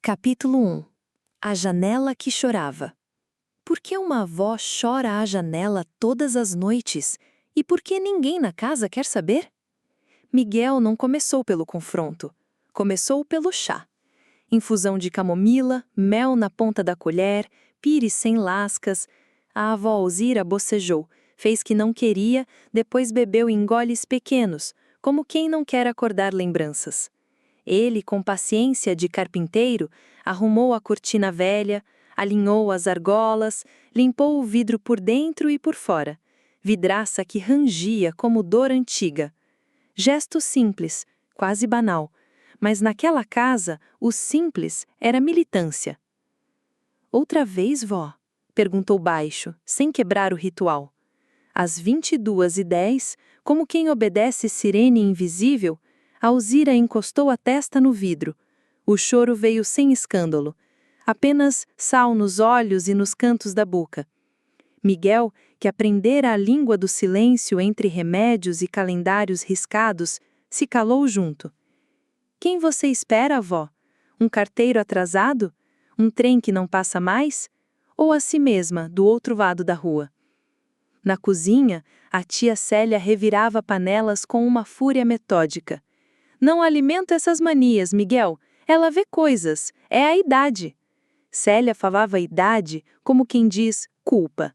Capítulo 1. A janela que chorava. Por que uma avó chora à janela todas as noites? E por que ninguém na casa quer saber? Miguel não começou pelo confronto. Começou pelo chá. Infusão de camomila, mel na ponta da colher, pires sem lascas. A avó Alzira bocejou, fez que não queria, depois bebeu em goles pequenos, como quem não quer acordar lembranças. Ele, com paciência de carpinteiro, arrumou a cortina velha, alinhou as argolas, limpou o vidro por dentro e por fora, vidraça que rangia como dor antiga. Gesto simples, quase banal, mas naquela casa o simples era militância. "Outra vez, vó?" perguntou baixo, sem quebrar o ritual. Às 22h10, como quem obedece sirene invisível, Alzira encostou a testa no vidro. O choro veio sem escândalo. Apenas sal nos olhos e nos cantos da boca. Miguel, que aprendera a língua do silêncio entre remédios e calendários riscados, se calou junto. "Quem você espera, avó? Um carteiro atrasado? Um trem que não passa mais? Ou a si mesma, do outro lado da rua?" Na cozinha, a tia Célia revirava panelas com uma fúria metódica. "Não alimenta essas manias, Miguel. Ela vê coisas. É a idade." Célia falava idade como quem diz culpa.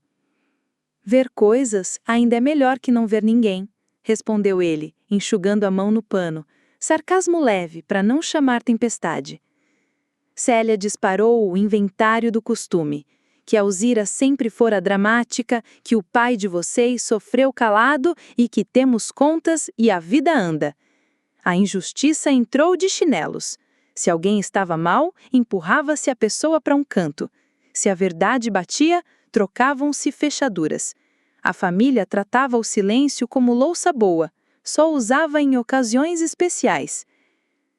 "Ver coisas ainda é melhor que não ver ninguém", respondeu ele, enxugando a mão no pano. Sarcasmo leve, para não chamar tempestade. Célia disparou o inventário do costume. Que Alzira sempre fora dramática, que o pai de vocês sofreu calado e que temos contas e a vida anda. A injustiça entrou de chinelos. Se alguém estava mal, empurrava-se a pessoa para um canto. Se a verdade batia, trocavam-se fechaduras. A família tratava o silêncio como louça boa, só usava em ocasiões especiais.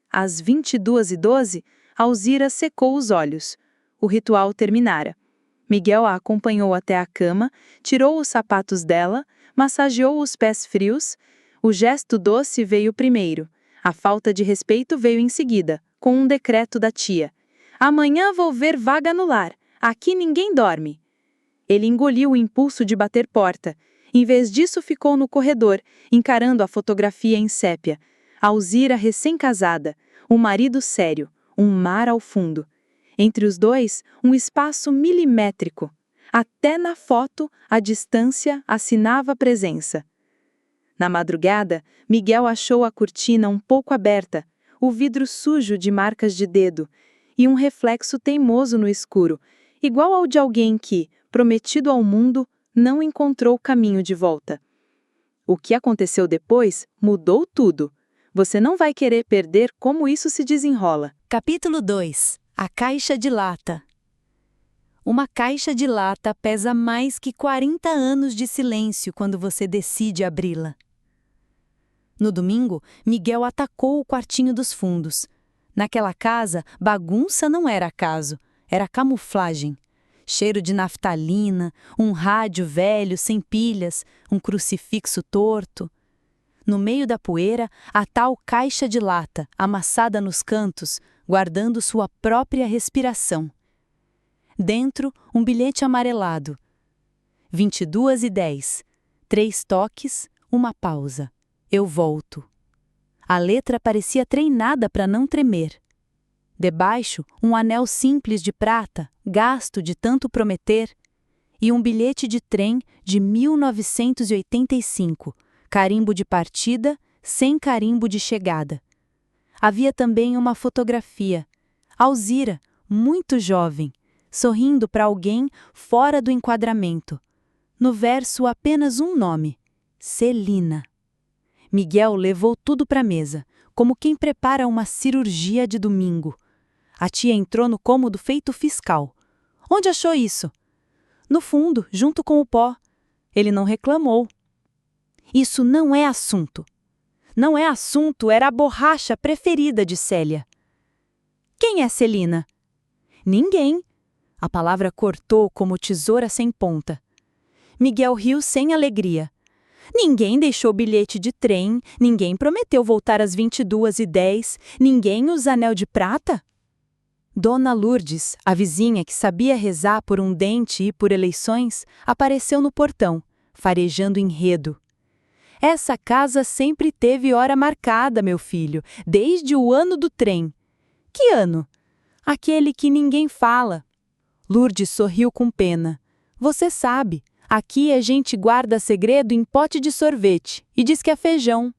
Às 22h12, Alzira secou os olhos. O ritual terminara. Miguel a acompanhou até a cama, tirou os sapatos dela, massageou os pés frios. O gesto doce veio primeiro. A falta de respeito veio em seguida, com um decreto da tia. "Amanhã vou ver vaga no lar. Aqui ninguém dorme." Ele engoliu o impulso de bater porta. Em vez disso, ficou no corredor, encarando a fotografia em sépia. Alzira recém-casada, um marido sério, um mar ao fundo. Entre os dois, um espaço milimétrico. Até na foto, a distância assinava presença. Na madrugada, Miguel achou a cortina um pouco aberta, o vidro sujo de marcas de dedo, e um reflexo teimoso no escuro, igual ao de alguém que, prometido ao mundo, não encontrou caminho de volta. O que aconteceu depois mudou tudo. Você não vai querer perder como isso se desenrola. Capítulo 2. A caixa de lata. Uma caixa de lata pesa mais que 40 anos de silêncio quando você decide abri-la. No domingo, Miguel atacou o quartinho dos fundos. Naquela casa, bagunça não era acaso, era camuflagem. Cheiro de naftalina, um rádio velho sem pilhas, um crucifixo torto. No meio da poeira, a tal caixa de lata, amassada nos cantos, guardando sua própria respiração. Dentro, um bilhete amarelado. 22h10. 3 toques, uma pausa. Eu volto. A letra parecia treinada para não tremer. Debaixo, um anel simples de prata, gasto de tanto prometer, e um bilhete de trem de 1985, carimbo de partida, sem carimbo de chegada. Havia também uma fotografia. Alzira, muito jovem, sorrindo para alguém fora do enquadramento. No verso apenas um nome: Celina. Miguel levou tudo para a mesa, como quem prepara uma cirurgia de domingo. A tia entrou no cômodo feito fiscal. "Onde achou isso?" "No fundo, junto com o pó." Ele não reclamou. "Isso não é assunto." "Não é assunto, era a borracha preferida de Célia." "Quem é Celina?" "Ninguém." A palavra cortou como tesoura sem ponta. Miguel riu sem alegria. "Ninguém deixou bilhete de trem, ninguém prometeu voltar às 22h10, ninguém usa anel de prata?" Dona Lourdes, a vizinha que sabia rezar por um dente e por eleições, apareceu no portão, farejando enredo. Essa casa sempre teve hora marcada, meu filho, desde o ano do trem. Que ano? Aquele que ninguém fala. Lourdes sorriu com pena. Você sabe, aqui a gente guarda segredo em pote de sorvete e diz que é feijão.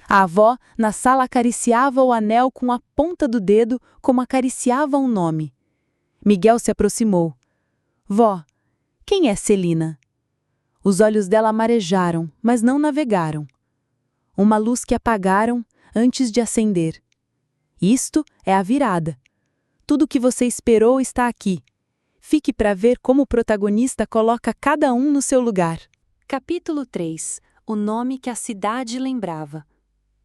A avó, na sala, acariciava o anel com a ponta do dedo como acariciava um nome. Miguel se aproximou. Vó, quem é Celina? Os olhos dela marejaram, mas não navegaram. Uma luz que apagaram antes de acender. Isto é a virada. Tudo o que você esperou está aqui. Fique para ver como o protagonista coloca cada um no seu lugar. Capítulo 3. O nome que a cidade lembrava.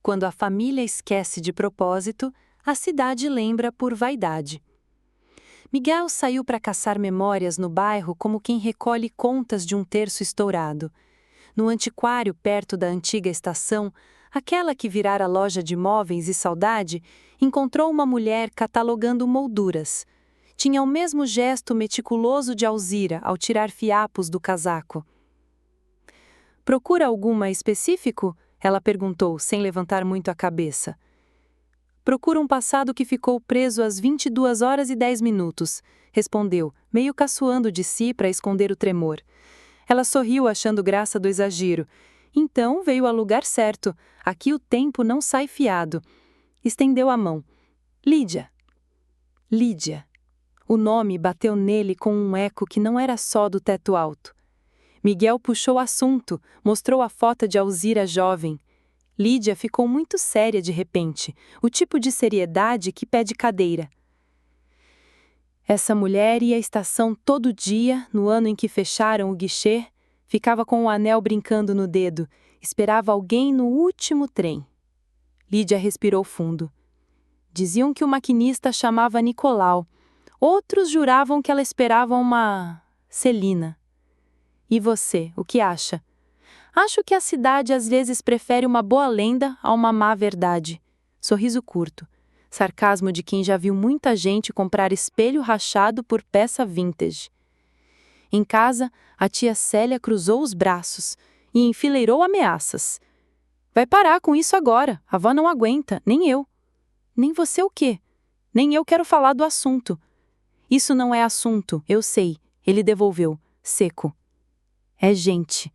Quando a família esquece de propósito, a cidade lembra por vaidade. Miguel saiu para caçar memórias no bairro como quem recolhe contas de um terço estourado. No antiquário perto da antiga estação, aquela que virara loja de móveis e saudade, encontrou uma mulher catalogando molduras. Tinha o mesmo gesto meticuloso de Alzira ao tirar fiapos do casaco. Procura alguma específico? Ela perguntou, sem levantar muito a cabeça. Procura um passado que ficou preso às 22h10, respondeu, meio caçoando de si para esconder o tremor. Ela sorriu achando graça do exagero. Então veio ao lugar certo. Aqui o tempo não sai fiado. Estendeu a mão. Lídia. Lídia. O nome bateu nele com um eco que não era só do teto alto. Miguel puxou o assunto, mostrou a foto de Alzira jovem. Lídia ficou muito séria de repente, o tipo de seriedade que pede cadeira. Essa mulher ia à estação todo dia, no ano em que fecharam o guichê, ficava com o anel brincando no dedo, esperava alguém no último trem. Lídia respirou fundo. Diziam que o maquinista chamava Nicolau. Outros juravam que ela esperava uma Celina. E você, o que acha? Acho que a cidade às vezes prefere uma boa lenda a uma má verdade. Sorriso curto. Sarcasmo de quem já viu muita gente comprar espelho rachado por peça vintage. Em casa, a tia Célia cruzou os braços e enfileirou ameaças. Vai parar com isso agora, a avó não aguenta, nem eu. Nem você o quê? Nem eu quero falar do assunto. Isso não é assunto, eu sei, ele devolveu, seco. É gente.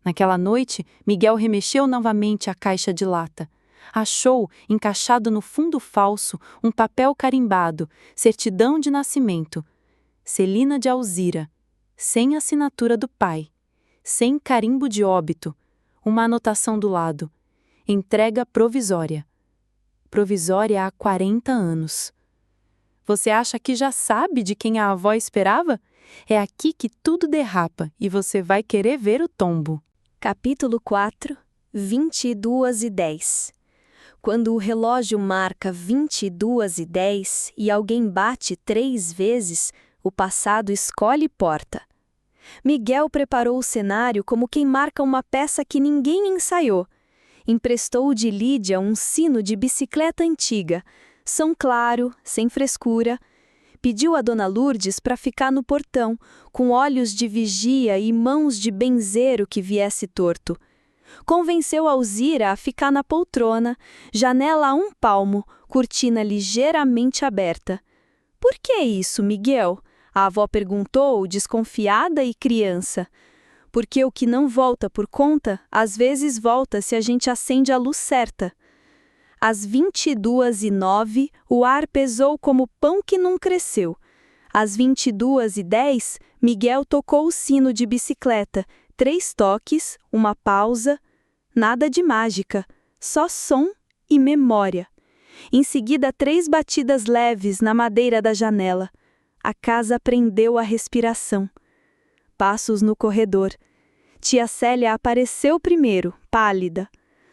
Naquela noite, Miguel remexeu novamente a caixa de lata. Achou, encaixado no fundo falso, um papel carimbado, certidão de nascimento. Celina de Alzira, sem assinatura do pai, sem carimbo de óbito, uma anotação do lado. Entrega provisória. Provisória há 40 anos. Você acha que já sabe de quem a avó esperava? É aqui que tudo derrapa e você vai querer ver o tombo. Capítulo 4, 22h10. Quando o relógio marca 22h10 e alguém bate 3 vezes, o passado escolhe porta. Miguel preparou o cenário como quem marca uma peça que ninguém ensaiou. Emprestou de Lídia um sino de bicicleta antiga, som claro, sem frescura. Pediu a Dona Lourdes para ficar no portão, com olhos de vigia e mãos de benzeiro que viesse torto. Convenceu Alzira a ficar na poltrona, janela a 1 palmo, cortina ligeiramente aberta. Por que isso, Miguel? A avó perguntou, desconfiada e criança. Porque o que não volta por conta, às vezes volta se a gente acende a luz certa. Às 22h09, o ar pesou como pão que não cresceu. Às 22h10, Miguel tocou o sino de bicicleta. 3 toques, uma pausa, nada de mágica, só som e memória. Em seguida, 3 batidas leves na madeira da janela. A casa prendeu a respiração. Passos no corredor. Tia Célia apareceu primeiro, pálida.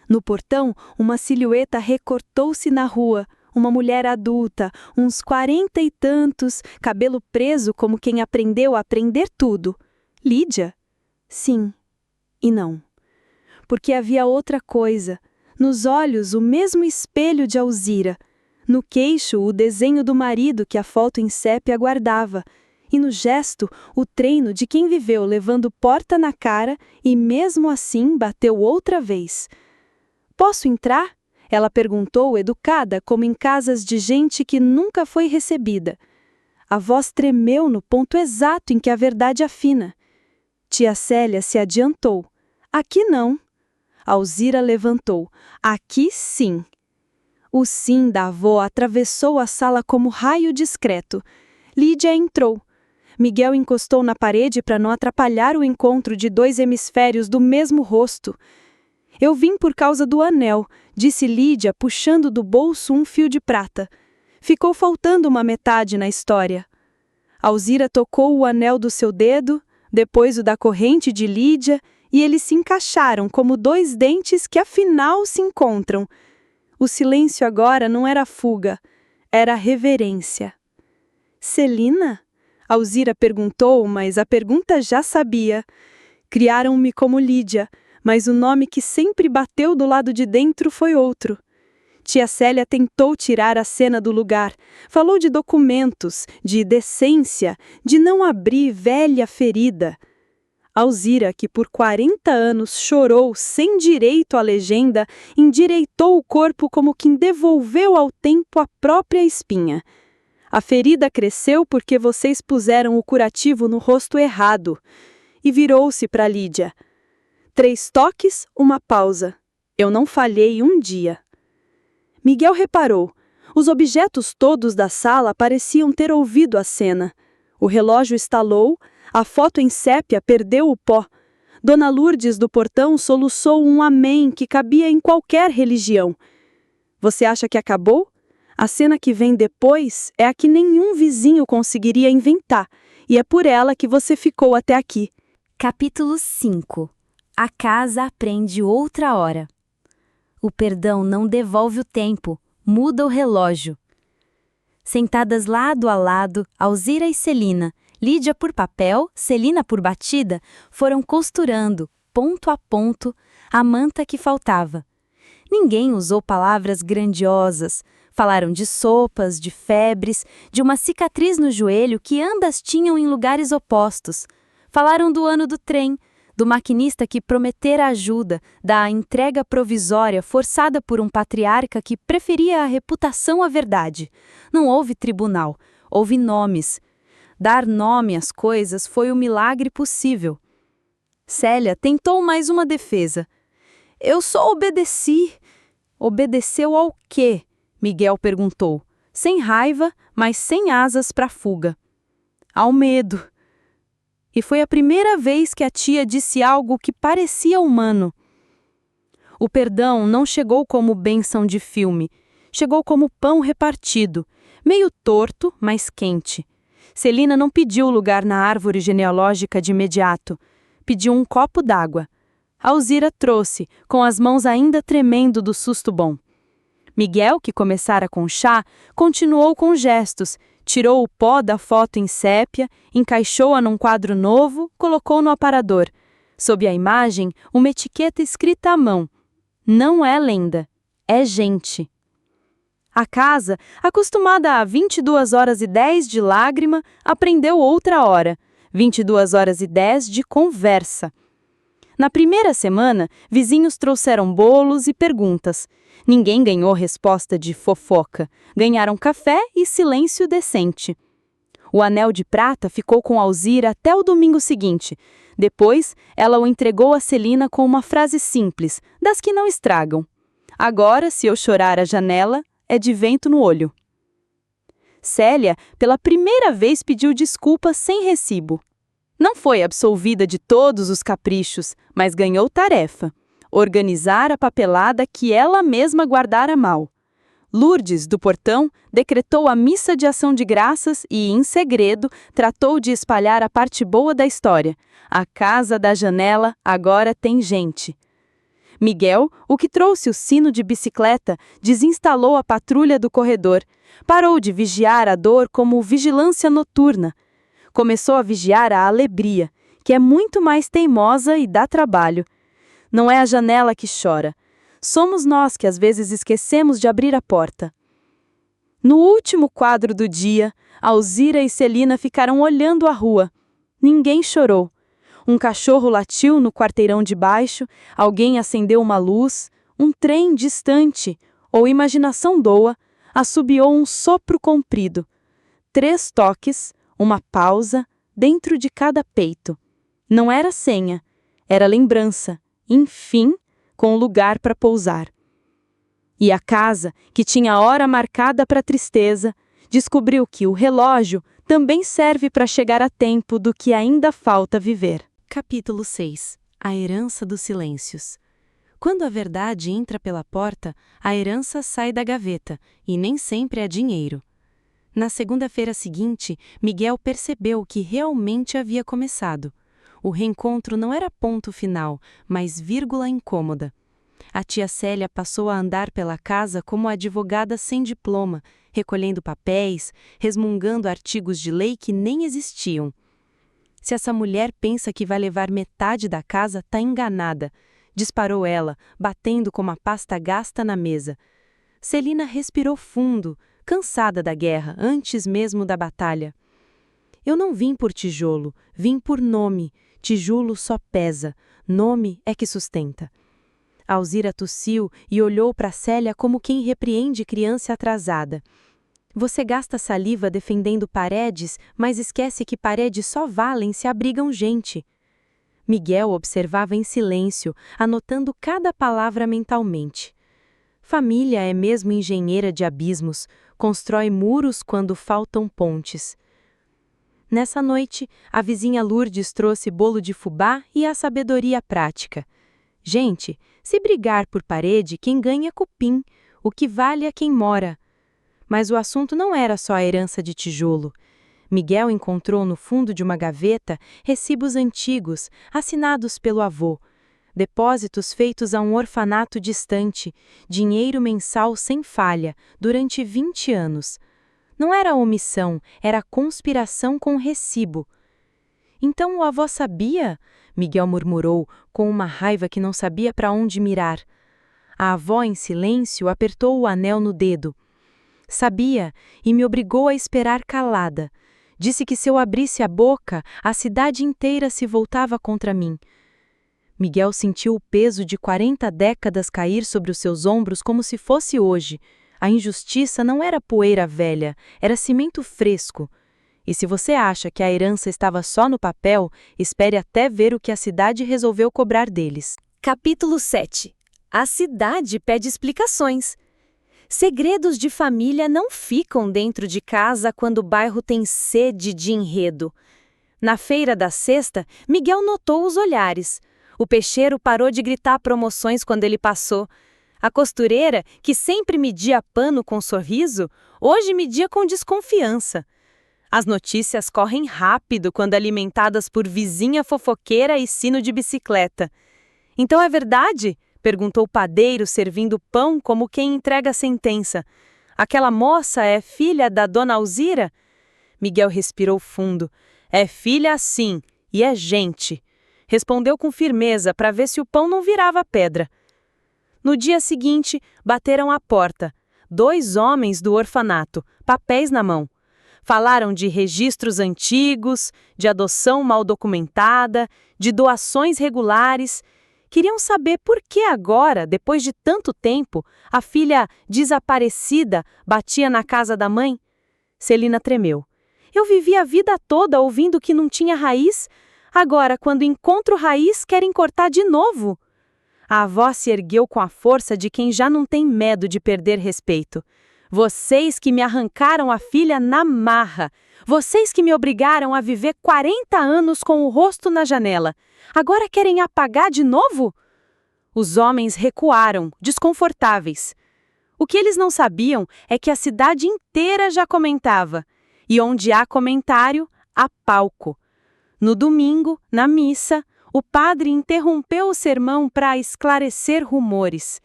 No portão, uma silhueta recortou-se na rua, uma mulher adulta, uns 40 e tantos, cabelo preso como quem aprendeu a aprender tudo. Lídia? Sim e não. Porque havia outra coisa. Nos olhos, o mesmo espelho de Alzira. No queixo, o desenho do marido que a foto em sépia guardava, e no gesto, o treino de quem viveu levando porta na cara e mesmo assim bateu outra vez. "Posso entrar?" Ela perguntou, educada como em casas de gente que nunca foi recebida. A voz tremeu no ponto exato em que a verdade afina. Tia Célia se adiantou. "Aqui não." Alzira levantou. "Aqui sim." O sim da avó atravessou a sala como raio discreto. Lídia entrou. Miguel encostou na parede para não atrapalhar o encontro de dois hemisférios do mesmo rosto. "Eu vim por causa do anel", disse Lídia, puxando do bolso um fio de prata. Ficou faltando uma metade na história. Alzira tocou o anel do seu dedo, depois o da corrente de Lídia, e eles se encaixaram como dois dentes que afinal se encontram. O silêncio agora não era fuga, era reverência. "Celina?" Alzira perguntou, mas a pergunta já sabia. Criaram-me como Lídia, mas o nome que sempre bateu do lado de dentro foi outro. Tia Célia tentou tirar a cena do lugar. Falou de documentos, de decência, de não abrir velha ferida. Alzira, que por 40 anos chorou sem direito à legenda, endireitou o corpo como quem devolveu ao tempo a própria espinha. "A ferida cresceu porque vocês puseram o curativo no rosto errado." E virou-se para Lídia. 3 toques, uma pausa. "Eu não falhei um dia." Miguel reparou. Os objetos todos da sala pareciam ter ouvido a cena. O relógio estalou, a foto em sépia perdeu o pó. Dona Lourdes do portão soluçou um amém que cabia em qualquer religião. "Você acha que acabou? A cena que vem depois é a que nenhum vizinho conseguiria inventar, e é por ela que você ficou até aqui." Capítulo 5. A casa aprende outra hora. O perdão não devolve o tempo, muda o relógio. Sentadas lado a lado, Alzira e Celina, Lídia por papel, Celina por batida, foram costurando, ponto a ponto, a manta que faltava. Ninguém usou palavras grandiosas. Falaram de sopas, de febres, de uma cicatriz no joelho que ambas tinham em lugares opostos. Falaram do ano do trem, do maquinista que prometera ajuda, da entrega provisória forçada por um patriarca que preferia a reputação à verdade. Não houve tribunal, houve nomes. Dar nome às coisas foi o milagre possível. Célia tentou mais uma defesa. "Eu só obedeci." "Obedeceu ao quê?" Miguel perguntou, sem raiva, mas sem asas para fuga. "Ao medo." E foi a primeira vez que a tia disse algo que parecia humano. O perdão não chegou como bênção de filme, chegou como pão repartido, meio torto, mas quente. Celina não pediu lugar na árvore genealógica de imediato, pediu um copo d'água. Alzira trouxe, com as mãos ainda tremendo do susto bom. Miguel, que começara com chá, continuou com gestos, tirou o pó da foto em sépia, encaixou-a num quadro novo, colocou no aparador. Sob a imagem, uma etiqueta escrita à mão. Não é lenda, é gente. A casa, acostumada a 22h10 de lágrima, aprendeu outra hora, 22h10 de conversa. Na primeira semana, vizinhos trouxeram bolos e perguntas. Ninguém ganhou resposta de fofoca. Ganharam café e silêncio decente. O anel de prata ficou com Alzira até o domingo seguinte. Depois, ela o entregou a Celina com uma frase simples, das que não estragam. "Agora, se eu chorar à janela, é de vento no olho." Célia, pela primeira vez, pediu desculpas sem recibo. Não foi absolvida de todos os caprichos, mas ganhou tarefa: organizar a papelada que ela mesma guardara mal. Lourdes, do portão, decretou a missa de ação de graças e, em segredo, tratou de espalhar a parte boa da história. A casa da janela agora tem gente. Miguel, o que trouxe o sino de bicicleta, desinstalou a patrulha do corredor. Parou de vigiar a dor como vigilância noturna. Começou a vigiar a alegria, que é muito mais teimosa e dá trabalho. Não é a janela que chora. Somos nós que às vezes esquecemos de abrir a porta. No último quadro do dia, Alzira e Celina ficaram olhando a rua. Ninguém chorou. Um cachorro latiu no quarteirão de baixo, alguém acendeu uma luz, um trem distante, ou imaginação doa, assobiou um sopro comprido. 3 toques, uma pausa, dentro de cada peito. Não era senha, era lembrança, enfim, com lugar para pousar. E a casa, que tinha hora marcada para tristeza, descobriu que o relógio também serve para chegar a tempo do que ainda falta viver. Capítulo 6. A herança dos silêncios. Quando a verdade entra pela porta, a herança sai da gaveta, e nem sempre é dinheiro. Na segunda-feira seguinte, Miguel percebeu o que realmente havia começado. O reencontro não era ponto final, mas vírgula incômoda. A tia Célia passou a andar pela casa como advogada sem diploma, recolhendo papéis, resmungando artigos de lei que nem existiam. Se essa mulher pensa que vai levar metade da casa, tá enganada, disparou ela, batendo com uma pasta gasta na mesa. Celina respirou fundo, cansada da guerra, antes mesmo da batalha. Eu não vim por tijolo, vim por nome. Tijolo só pesa, nome é que sustenta. Alzira tossiu e olhou para Célia como quem repreende criança atrasada. Você gasta saliva defendendo paredes, mas esquece que paredes só valem se abrigam gente. Miguel observava em silêncio, anotando cada palavra mentalmente. Família é mesmo engenheira de abismos, constrói muros quando faltam pontes. Nessa noite, a vizinha Lourdes trouxe bolo de fubá e a sabedoria prática. Gente, se brigar por parede, quem ganha é cupim, o que vale é quem mora. Mas o assunto não era só a herança de tijolo. Miguel encontrou no fundo de uma gaveta recibos antigos, assinados pelo avô. Depósitos feitos a um orfanato distante, dinheiro mensal sem falha, durante 20 anos. Não era omissão, era conspiração com recibo. Então o avô sabia? Miguel murmurou, com uma raiva que não sabia para onde mirar. A avó, em silêncio, apertou o anel no dedo. Sabia, e me obrigou a esperar calada. Disse que se eu abrisse a boca, a cidade inteira se voltava contra mim. Miguel sentiu o peso de 40 décadas cair sobre os seus ombros como se fosse hoje. A injustiça não era poeira velha, era cimento fresco. E se você acha que a herança estava só no papel, espere até ver o que a cidade resolveu cobrar deles. Capítulo 7. A cidade pede explicações. Segredos de família não ficam dentro de casa quando o bairro tem sede de enredo. Na feira da sexta, Miguel notou os olhares. O peixeiro parou de gritar promoções quando ele passou. A costureira, que sempre media pano com sorriso, hoje media com desconfiança. As notícias correm rápido quando alimentadas por vizinha fofoqueira e sino de bicicleta. Então é verdade? Perguntou o padeiro servindo pão como quem entrega a sentença. Aquela moça é filha da dona Alzira? Miguel respirou fundo. É filha sim, e é gente. Respondeu com firmeza para ver se o pão não virava pedra. No dia seguinte, bateram à porta. 2 homens do orfanato, papéis na mão. Falaram de registros antigos, de adoção mal documentada, de doações regulares. Queriam saber por que agora, depois de tanto tempo, a filha desaparecida batia na casa da mãe. Celina tremeu. Eu vivi a vida toda ouvindo que não tinha raiz. Agora, quando encontro raiz, querem cortar de novo. A avó se ergueu com a força de quem já não tem medo de perder respeito. Vocês que me arrancaram a filha na marra. Vocês que me obrigaram a viver 40 anos com o rosto na janela. Agora querem apagar de novo? Os homens recuaram, desconfortáveis. O que eles não sabiam é que a cidade inteira já comentava. E onde há comentário, há palco. No domingo, na missa, o padre interrompeu o sermão para esclarecer rumores.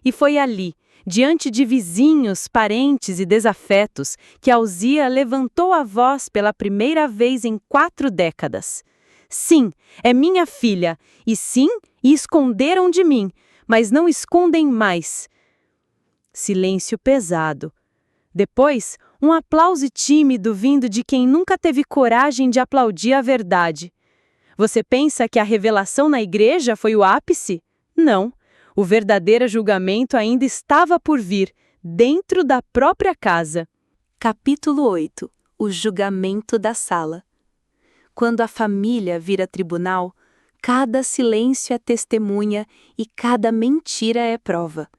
E foi ali, diante de vizinhos, parentes e desafetos, que Alzira levantou a voz pela primeira vez em 4 décadas. Sim, é minha filha, e sim, esconderam de mim, mas não escondem mais. Silêncio pesado. Depois, um aplauso tímido vindo de quem nunca teve coragem de aplaudir a verdade. Você pensa que a revelação na igreja foi o ápice? Não. O verdadeiro julgamento ainda estava por vir, dentro da própria casa. Capítulo 8. O julgamento da sala. Quando a família vira tribunal, cada silêncio é testemunha e cada mentira é prova.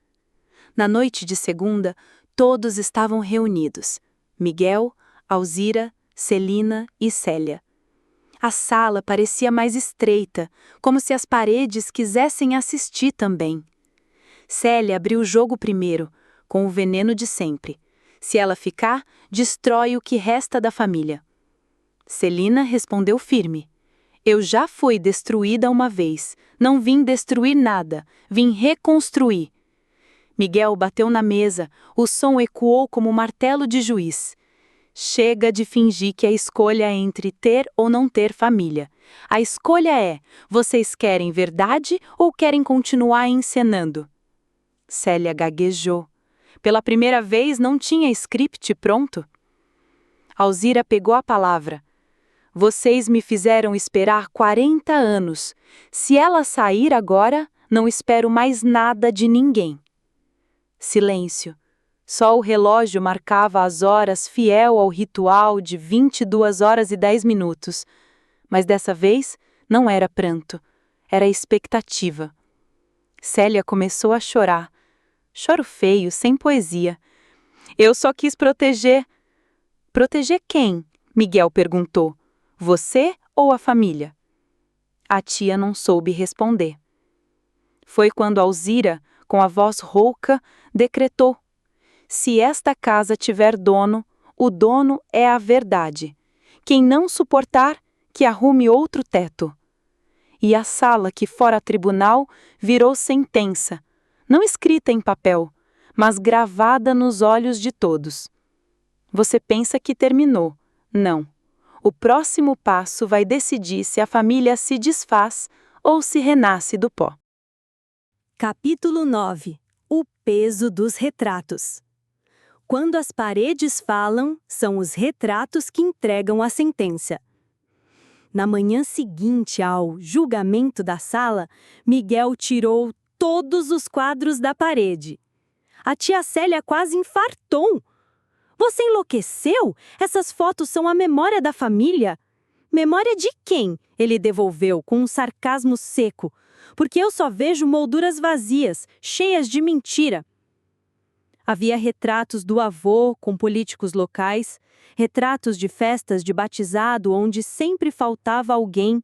Na noite de segunda, todos estavam reunidos: Miguel, Alzira, Celina e Célia. A sala parecia mais estreita, como se as paredes quisessem assistir também. Célia abriu o jogo primeiro, com o veneno de sempre. Se ela ficar, destrói o que resta da família. Celina respondeu firme: Eu já fui destruída uma vez. Não vim destruir nada, vim reconstruir. Miguel bateu na mesa, o som ecoou como um martelo de juiz. Chega de fingir que a escolha é entre ter ou não ter família. A escolha é: vocês querem verdade ou querem continuar encenando? Célia gaguejou. Pela primeira vez não tinha script pronto. Alzira pegou a palavra. Vocês me fizeram esperar 40 anos. Se ela sair agora, não espero mais nada de ninguém. Silêncio. Só o relógio marcava as horas fiel ao ritual de 22 horas e 10 minutos. Mas dessa vez não era pranto, era expectativa. Célia começou a chorar. Choro feio, sem poesia. Eu só quis proteger. Proteger quem? Miguel perguntou. Você ou a família? A tia não soube responder. Foi quando Alzira, com a voz rouca, decretou: Se esta casa tiver dono, o dono é a verdade. Quem não suportar, que arrume outro teto. E a sala que fora tribunal virou sentença, não escrita em papel, mas gravada nos olhos de todos. Você pensa que terminou. Não. O próximo passo vai decidir se a família se desfaz ou se renasce do pó. Capítulo 9. O peso dos retratos. Quando as paredes falam, são os retratos que entregam a sentença. Na manhã seguinte ao julgamento da sala, Miguel tirou todos os quadros da parede. A tia Célia quase infartou. Você enlouqueceu? Essas fotos são a memória da família. Memória de quem? Ele devolveu com um sarcasmo seco. Porque eu só vejo molduras vazias, cheias de mentira. Havia retratos do avô com políticos locais, retratos de festas de batizado onde sempre faltava alguém,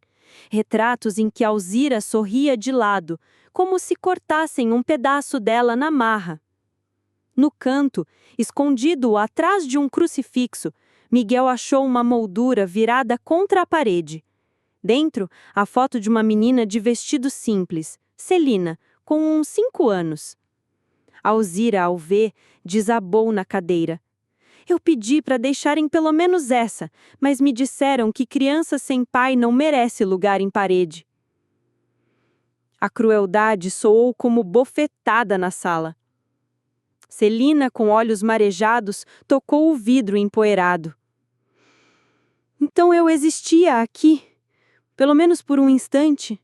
retratos em que Alzira sorria de lado, como se cortassem um pedaço dela na marra. No canto, escondido atrás de um crucifixo, Miguel achou uma moldura virada contra a parede. Dentro, a foto de uma menina de vestido simples, Celina, com uns 5 anos. Alzira, ao ver, desabou na cadeira. Eu pedi para deixarem pelo menos essa, mas me disseram que criança sem pai não merece lugar em parede. A crueldade soou como bofetada na sala. Celina, com olhos marejados, tocou o vidro empoeirado. Então eu existia aqui, pelo menos por um instante.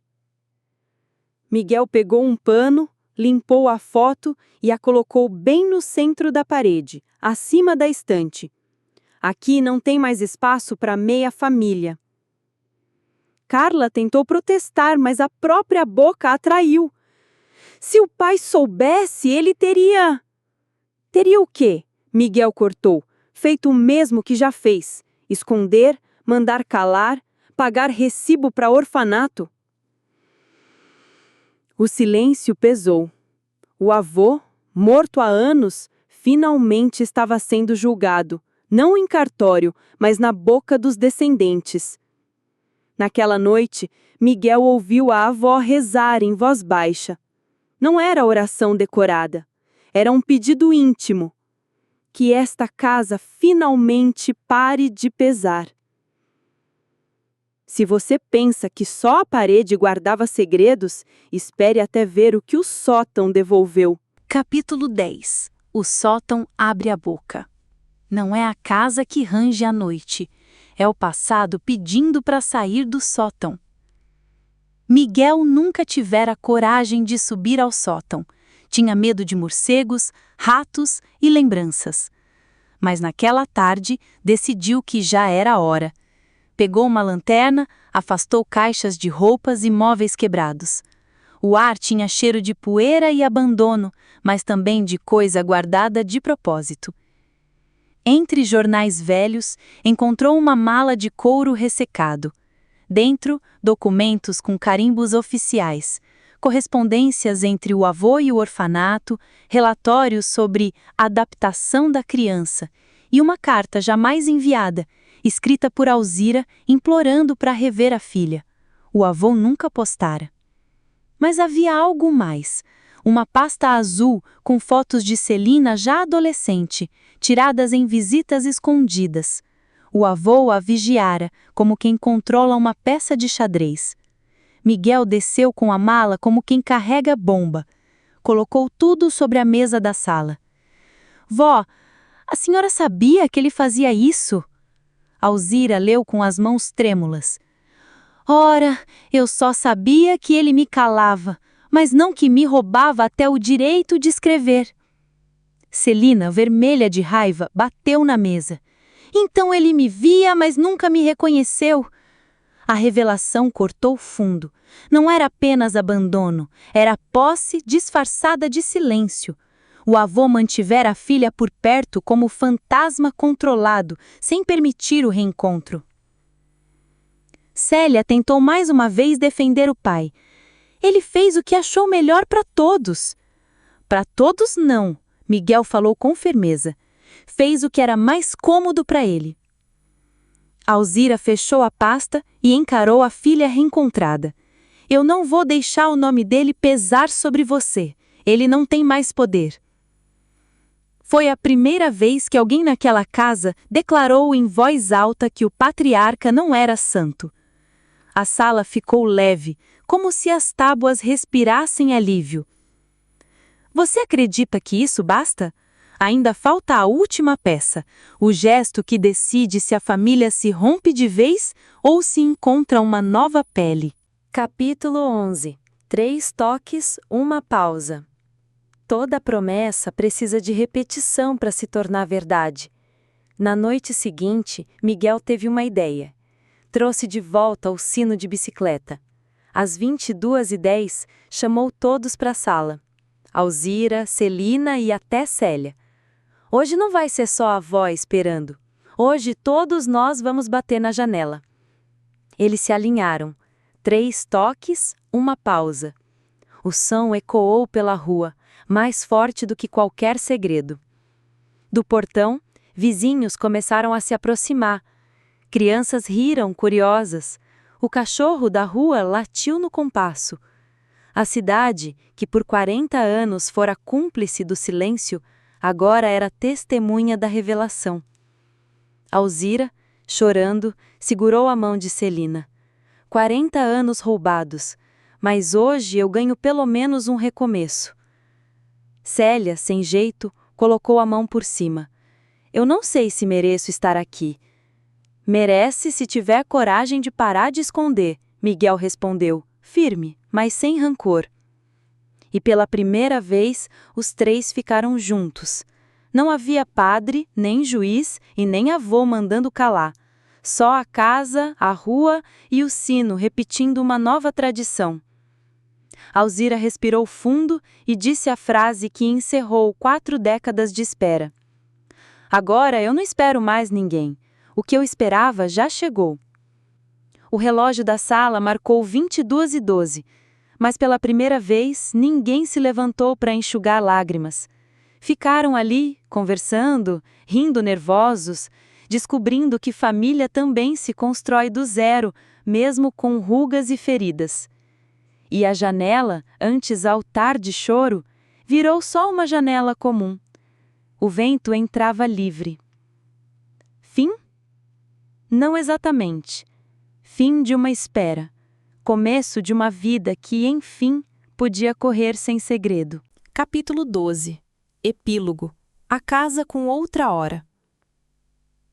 Miguel pegou um pano, limpou a foto e a colocou bem no centro da parede, acima da estante. Aqui não tem mais espaço para meia família. Carla tentou protestar, mas a própria boca a traiu. Se o pai soubesse, ele teria... Teria o quê? Miguel cortou, feito o mesmo que já fez. Esconder, mandar calar, pagar recibo para orfanato. O silêncio pesou. O avô, morto há anos, finalmente estava sendo julgado, não em cartório, mas na boca dos descendentes. Naquela noite, Miguel ouviu a avó rezar em voz baixa. Não era oração decorada, era um pedido íntimo. Que esta casa finalmente pare de pesar. Se você pensa que só a parede guardava segredos, espere até ver o que o sótão devolveu. Capítulo 10. O sótão abre a boca. Não é a casa que range à noite, é o passado pedindo para sair do sótão. Miguel nunca tivera coragem de subir ao sótão. Tinha medo de morcegos, ratos e lembranças. Mas naquela tarde decidiu que já era hora. Pegou uma lanterna, afastou caixas de roupas e móveis quebrados. O ar tinha cheiro de poeira e abandono, mas também de coisa guardada de propósito. Entre jornais velhos, encontrou uma mala de couro ressecado. Dentro, documentos com carimbos oficiais, correspondências entre o avô e o orfanato, relatórios sobre adaptação da criança e uma carta jamais enviada, escrita por Alzira, implorando para rever a filha. O avô nunca postara. Mas havia algo mais. Uma pasta azul com fotos de Celina já adolescente, tiradas em visitas escondidas. O avô a vigiara, como quem controla uma peça de xadrez. Miguel desceu com a mala como quem carrega bomba. Colocou tudo sobre a mesa da sala. Vó, a senhora sabia que ele fazia isso? Alzira leu com as mãos trêmulas. Ora, eu só sabia que ele me calava, mas não que me roubava até o direito de escrever. Celina, vermelha de raiva, bateu na mesa. Então ele me via, mas nunca me reconheceu. A revelação cortou fundo. Não era apenas abandono, era posse disfarçada de silêncio. O avô mantivera a filha por perto como fantasma controlado, sem permitir o reencontro. Célia tentou mais uma vez defender o pai. Ele fez o que achou melhor para todos. Para todos, não, Miguel falou com firmeza. Fez o que era mais cômodo para ele. Alzira fechou a pasta e encarou a filha reencontrada. Eu não vou deixar o nome dele pesar sobre você. Ele não tem mais poder. Foi a primeira vez que alguém naquela casa declarou em voz alta que o patriarca não era santo. A sala ficou leve, como se as tábuas respirassem alívio. Você acredita que isso basta? Ainda falta a última peça, o gesto que decide se a família se rompe de vez ou se encontra uma nova pele. Capítulo 11. 3 toques, uma pausa. Toda promessa precisa de repetição para se tornar verdade. Na noite seguinte, Miguel teve uma ideia. Trouxe de volta o sino de bicicleta. Às 22h10, chamou todos para a sala. Alzira, Celina e até Célia. Hoje não vai ser só a avó esperando. Hoje todos nós vamos bater na janela. Eles se alinharam. 3 toques, uma pausa. O som ecoou pela rua, mais forte do que qualquer segredo. Do portão, vizinhos começaram a se aproximar. Crianças riram, curiosas. O cachorro da rua latiu no compasso. A cidade, que por 40 anos fora cúmplice do silêncio, agora era testemunha da revelação. Alzira, chorando, segurou a mão de Celina. 40 anos roubados, mas hoje eu ganho pelo menos um recomeço. Célia, sem jeito, colocou a mão por cima. Eu não sei se mereço estar aqui. Merece se tiver coragem de parar de esconder, Miguel respondeu, firme, mas sem rancor. E pela primeira vez, os 3 ficaram juntos. Não havia padre, nem juiz e nem avô mandando calar. Só a casa, a rua e o sino repetindo uma nova tradição. Alzira respirou fundo e disse a frase que encerrou 4 décadas de espera. Agora eu não espero mais ninguém. O que eu esperava já chegou. O relógio da sala marcou 22h12. Mas pela primeira vez, ninguém se levantou para enxugar lágrimas. Ficaram ali, conversando, rindo nervosos, descobrindo que família também se constrói do zero, mesmo com rugas e feridas. E a janela, antes altar de choro, virou só uma janela comum. O vento entrava livre. Fim? Não exatamente. Fim de uma espera. Começo de uma vida que, enfim, podia correr sem segredo. Capítulo 12. Epílogo. A casa com outra hora.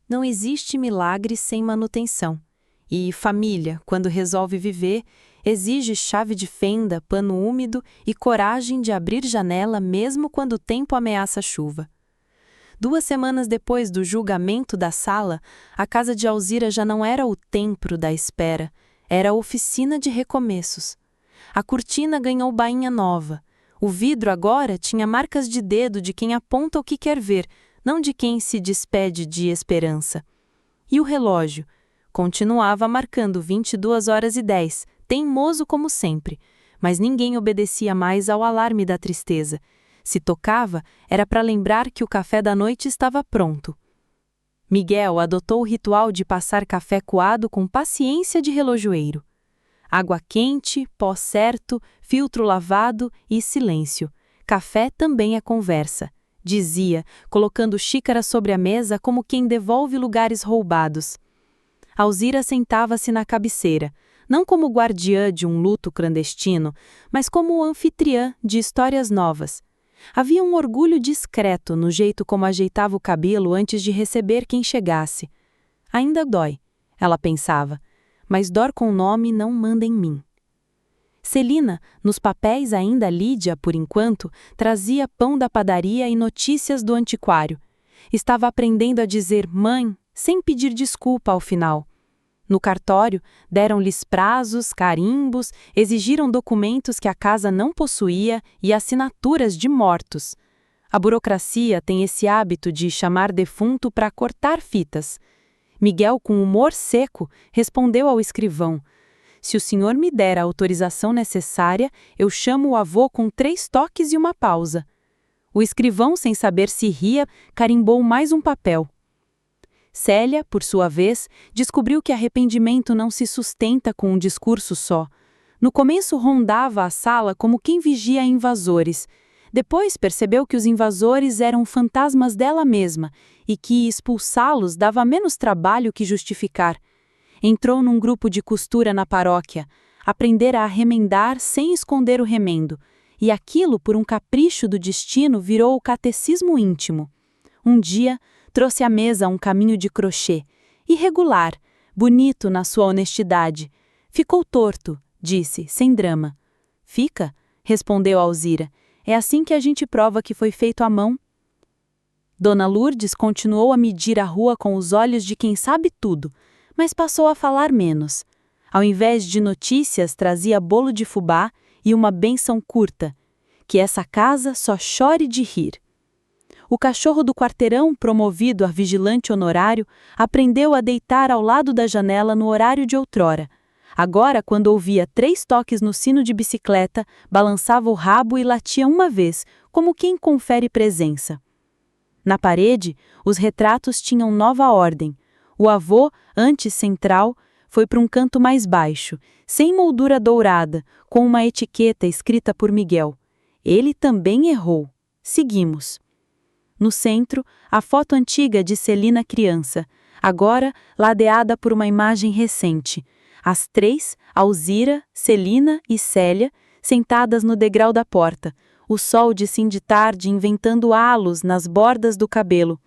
Não existe milagre sem manutenção. E família, quando resolve viver, exige chave de fenda, pano úmido e coragem de abrir janela mesmo quando o tempo ameaça chuva. 2 semanas depois do julgamento da sala, a casa de Alzira já não era o templo da espera, era a oficina de recomeços. A cortina ganhou bainha nova. O vidro agora tinha marcas de dedo de quem aponta o que quer ver, não de quem se despede de esperança. E o relógio? Continuava marcando 22h10, teimoso como sempre, mas ninguém obedecia mais ao alarme da tristeza. Se tocava, era para lembrar que o café da noite estava pronto. Miguel adotou o ritual de passar café coado com paciência de relojoeiro. Água quente, pó certo, filtro lavado e silêncio. Café também é conversa, dizia, colocando xícara sobre a mesa como quem devolve lugares roubados. Alzira sentava-se na cabeceira, não como guardiã de um luto clandestino, mas como anfitriã de histórias novas. Havia um orgulho discreto no jeito como ajeitava o cabelo antes de receber quem chegasse. Ainda dói, ela pensava, mas dor com nome não manda em mim. Celina, nos papéis ainda Lídia, por enquanto, trazia pão da padaria e notícias do antiquário. Estava aprendendo a dizer mãe, sem pedir desculpa ao final. No cartório, deram-lhes prazos, carimbos, exigiram documentos que a casa não possuía e assinaturas de mortos. A burocracia tem esse hábito de chamar defunto para cortar fitas. Miguel, com humor seco, respondeu ao escrivão: se o senhor me der a autorização necessária, eu chamo o avô com 3 toques e uma pausa. O escrivão, sem saber se ria, carimbou mais um papel. Célia, por sua vez, descobriu que arrependimento não se sustenta com um discurso só. No começo rondava a sala como quem vigia invasores. Depois percebeu que os invasores eram fantasmas dela mesma e que expulsá-los dava menos trabalho que justificar. Entrou num grupo de costura na paróquia, aprendera a remendar sem esconder o remendo, e aquilo, por um capricho do destino, virou o catecismo íntimo. Um dia, trouxe à mesa um caminho de crochê, irregular, bonito na sua honestidade. Ficou torto, disse, sem drama. Fica, respondeu Alzira. É assim que a gente prova que foi feito à mão. Dona Lourdes continuou a medir a rua com os olhos de quem sabe tudo, mas passou a falar menos. Ao invés de notícias, trazia bolo de fubá e uma bênção curta, que essa casa só chore de rir. O cachorro do quarteirão, promovido a vigilante honorário, aprendeu a deitar ao lado da janela no horário de outrora. Agora, quando ouvia 3 toques no sino de bicicleta, balançava o rabo e latia uma vez, como quem confere presença. Na parede, os retratos tinham nova ordem. O avô, antes central, foi para um canto mais baixo, sem moldura dourada, com uma etiqueta escrita por Miguel. Ele também errou. Seguimos. No centro, a foto antiga de Celina criança, agora ladeada por uma imagem recente. As 3, Alzira, Celina e Célia, sentadas no degrau da porta, o sol de fim de tarde inventando halos nas bordas do cabelo.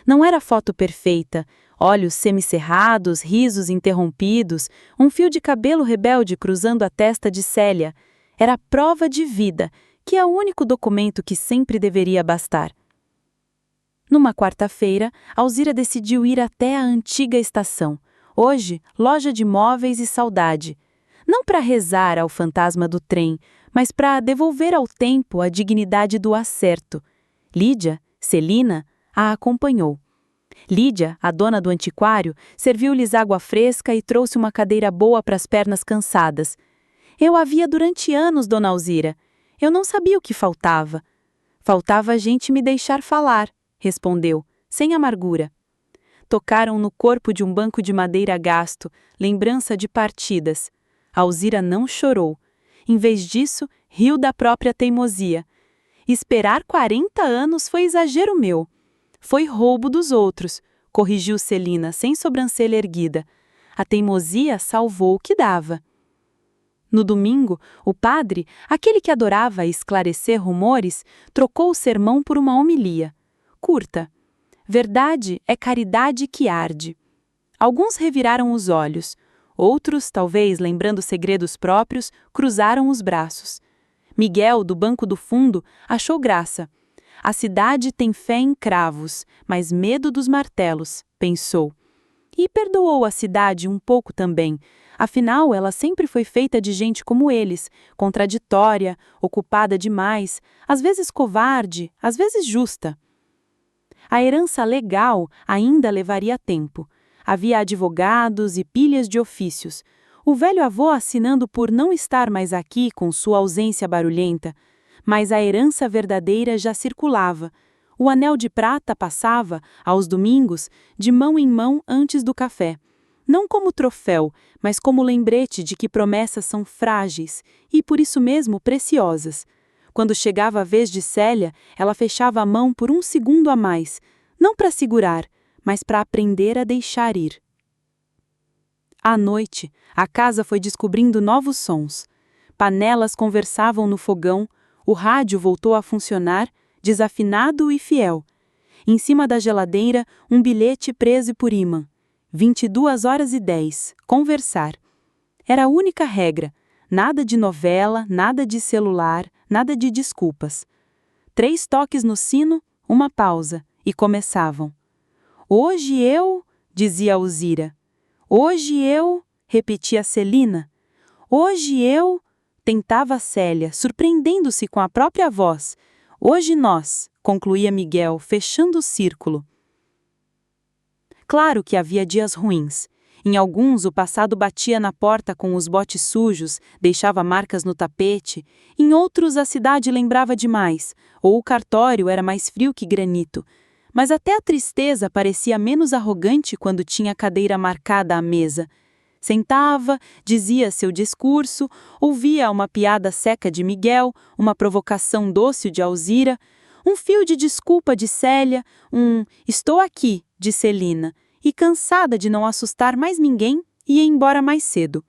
Não era foto perfeita, olhos semicerrados, risos interrompidos, um fio de cabelo rebelde cruzando a testa de Célia. Era prova de vida, que é o único documento que sempre deveria bastar. Numa quarta-feira, Alzira decidiu ir até a antiga estação, hoje loja de móveis e saudade. Não para rezar ao fantasma do trem, mas para devolver ao tempo a dignidade do acerto. Lídia, Celina, a acompanhou. Lídia, a dona do antiquário, serviu-lhes água fresca e trouxe uma cadeira boa para as pernas cansadas. Eu a via durante anos, dona Alzira. Eu não sabia o que faltava. Faltava a gente me deixar falar, respondeu, sem amargura. Tocaram no corpo de um banco de madeira gasto, lembrança de partidas. Alzira não chorou. Em vez disso, riu da própria teimosia. Esperar 40 anos foi exagero meu. Foi roubo dos outros, corrigiu Celina sem sobrancelha erguida. A teimosia salvou o que dava. No domingo, o padre, aquele que adorava esclarecer rumores, trocou o sermão por uma homilia. Curta. Verdade é caridade que arde. Alguns reviraram os olhos. Outros, talvez lembrando segredos próprios, cruzaram os braços. Miguel, do banco do fundo, achou graça. A cidade tem fé em cravos, mas medo dos martelos, pensou. E perdoou a cidade um pouco também. Afinal, ela sempre foi feita de gente como eles, contraditória, ocupada demais, às vezes covarde, às vezes justa. A herança legal ainda levaria tempo. Havia advogados e pilhas de ofícios. O velho avô assinando por não estar mais aqui com sua ausência barulhenta. Mas a herança verdadeira já circulava. O anel de prata passava, aos domingos, de mão em mão antes do café. Não como troféu, mas como lembrete de que promessas são frágeis e, por isso mesmo, preciosas. Quando chegava a vez de Célia, ela fechava a mão por um segundo a mais, não para segurar, mas para aprender a deixar ir. À noite, a casa foi descobrindo novos sons. Panelas conversavam no fogão, o rádio voltou a funcionar, desafinado e fiel. Em cima da geladeira, um bilhete preso por ímã. 22h10, conversar. Era a única regra. Nada de novela, nada de celular, nada de desculpas. 3 toques no sino, uma pausa, e começavam. Hoje eu, dizia Alzira. Hoje eu, repetia Celina. Hoje eu, tentava Célia, surpreendendo-se com a própria voz. Hoje nós, concluía Miguel, fechando o círculo. Claro que havia dias ruins. Em alguns, o passado batia na porta com os botes sujos, deixava marcas no tapete. Em outros, a cidade lembrava demais, ou o cartório era mais frio que granito. Mas até a tristeza parecia menos arrogante quando tinha a cadeira marcada à mesa. Sentava, dizia seu discurso, ouvia uma piada seca de Miguel, uma provocação doce de Alzira, um fio de desculpa de Célia, "estou aqui", de Celina, e cansada de não assustar mais ninguém, ia embora mais cedo.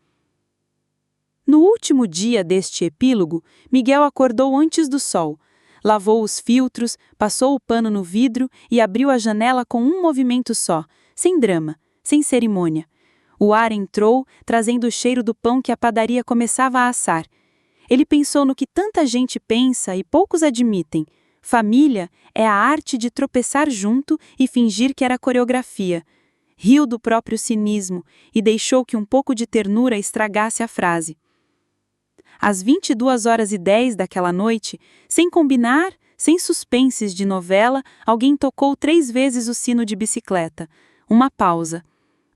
No último dia deste epílogo, Miguel acordou antes do sol, lavou os filtros, passou o pano no vidro e abriu a janela com um movimento só, sem drama, sem cerimônia. O ar entrou, trazendo o cheiro do pão que a padaria começava a assar. Ele pensou no que tanta gente pensa e poucos admitem. Família é a arte de tropeçar junto e fingir que era coreografia. Riu do próprio cinismo e deixou que um pouco de ternura estragasse a frase. Às 22h10 daquela noite, sem combinar, sem suspenses de novela, alguém tocou 3 vezes o sino de bicicleta. Uma pausa.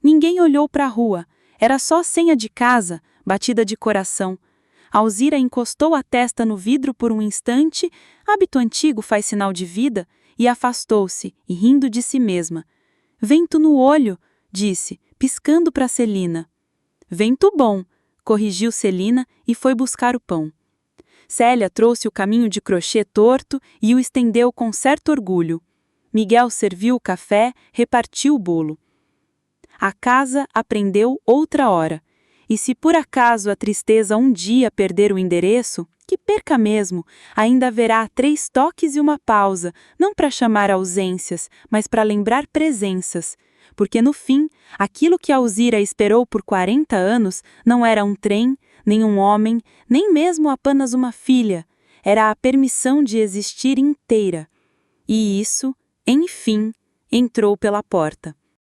Ninguém olhou para a rua. Era só senha de casa, batida de coração. Alzira encostou a testa no vidro por um instante, hábito antigo faz sinal de vida, e afastou-se, e rindo de si mesma. "Vento no olho", disse, piscando para Celina. "Vento bom", corrigiu Celina e foi buscar o pão. Célia trouxe o caminho de crochê torto e o estendeu com certo orgulho. Miguel serviu o café, repartiu o bolo. A casa aprendeu outra hora. E se por acaso a tristeza um dia perder o endereço, que perca mesmo, ainda haverá 3 toques e uma pausa, não para chamar ausências, mas para lembrar presenças. Porque no fim, aquilo que Alzira esperou por 40 anos não era um trem, nem um homem, nem mesmo apenas uma filha. Era a permissão de existir inteira. E isso, enfim, entrou pela porta.